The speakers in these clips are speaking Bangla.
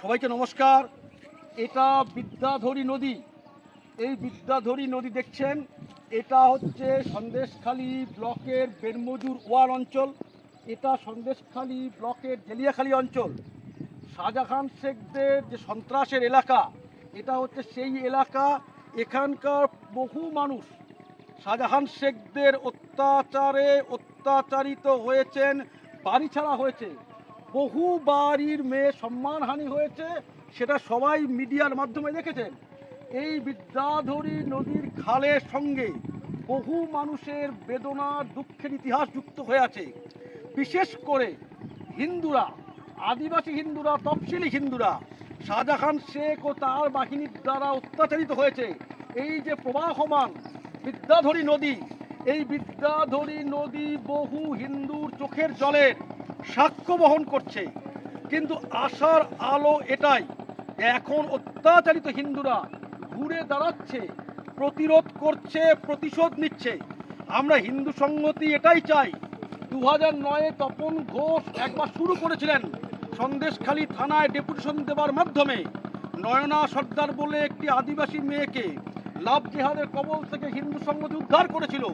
সবাইকে নমস্কার। এটা বিদ্যাধরী নদী। এই বিদ্যাধরী নদী দেখছেন, এটা হচ্ছে সন্দেশখালী ব্লকের বেরমজুর ওয়ার অঞ্চল। এটা সন্দেশখালী ব্লকের জেলিয়াখালী অঞ্চল। শাহজাহান শেখদের যে সন্ত্রাসের এলাকা, এটা হচ্ছে সেই এলাকা। এখানকার বহু মানুষ শাহজাহান শেখদের অত্যাচারে অত্যাচারিত হয়েছেন, বাড়ি ছাড়া হয়েছে, বহু বাড়ির মেয়ে সম্মানহানি হয়েছে, সেটা সবাই মিডিয়ার মাধ্যমে দেখেছেন। এই বিদ্যাধরী নদীর খালের সঙ্গে বহু মানুষের বেদনার দুঃখের ইতিহাস যুক্ত হয়ে আছে। বিশেষ করে হিন্দুরা, আদিবাসী হিন্দুরা, তফসিলি হিন্দুরা শাহজাহান শেখ ও তার বাহিনীর দ্বারা অত্যাচারিত হয়েছে। এই যে প্রবাহমান বিদ্যাধরী নদী, এই বিদ্যাধরী নদী বহু হিন্দুর চোখের জলের সাক্ষ্য বহন করছে। কিন্তু আশার আলো এটাই, এখন অত্যাচারিত হিন্দুরা ঘুরে দাঁড়াচ্ছে, প্রতিরোধ করছে, প্রতিশোধ নিচ্ছে। আমরা হিন্দু সংহতি এটাই চাই। 2009-এ তপন ঘোষ একবার শুরু করেছিলেন সন্দেশখালী থানায় ডেপুটেশন দেওয়ার মাধ্যমে। নয়না সর্দার বলে একটি আদিবাসী মেয়েকে লাভ জেহাদের কবল থেকে হিন্দু সংহতি উদ্ধার করেছিল।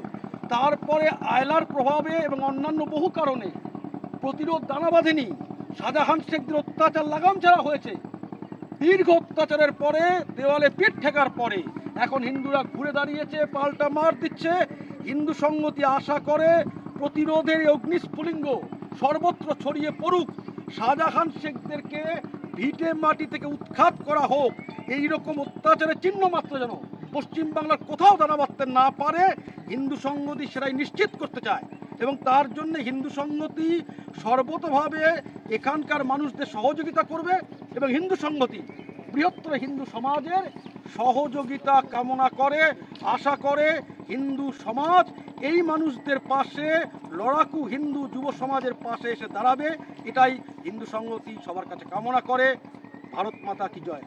তারপরে আয়লার প্রভাবে এবং অন্যান্য বহু কারণে প্রতিরোধ দানা বাঁধেনি। শাহজাহান শেখদের অত্যাচার লাগাম ছাড়া হয়েছে। দীর্ঘ অত্যাচারের পরে, দেওয়ালে পিঠ ঠেকার পরে এখন হিন্দুরা ঘুরে দাঁড়িয়েছে, পাল্টা মার দিচ্ছে। হিন্দু সংহতি আশা করে প্রতিরোধের অগ্নিস্ফুলিঙ্গ সর্বত্র ছড়িয়ে পড়ুক। শাহজাহান শেখদেরকে ভিটে মাটি থেকে উৎখাত করা হোক। এই রকম অত্যাচারের চিহ্ন মাত্র যেন পশ্চিমবাংলার কোথাও দানা বাঁধতে না পারে, হিন্দু সংহতি সেটাই নিশ্চিত করতে চায়। এবং তার জন্য হিন্দু সংহতি সর্বতভাবে এখানকার মানুষদের সহযোগিতা করবে এবং হিন্দু সংহতি বৃহত্তর হিন্দু সমাজের সহযোগিতা কামনা করে, আশা করে হিন্দু সমাজ এই মানুষদের পাশে, লড়াকু হিন্দু যুব সমাজের পাশে এসে দাঁড়াবে। এটাই হিন্দু সংহতি সবার কাছে কামনা করে। ভারত মাতা কি জয়।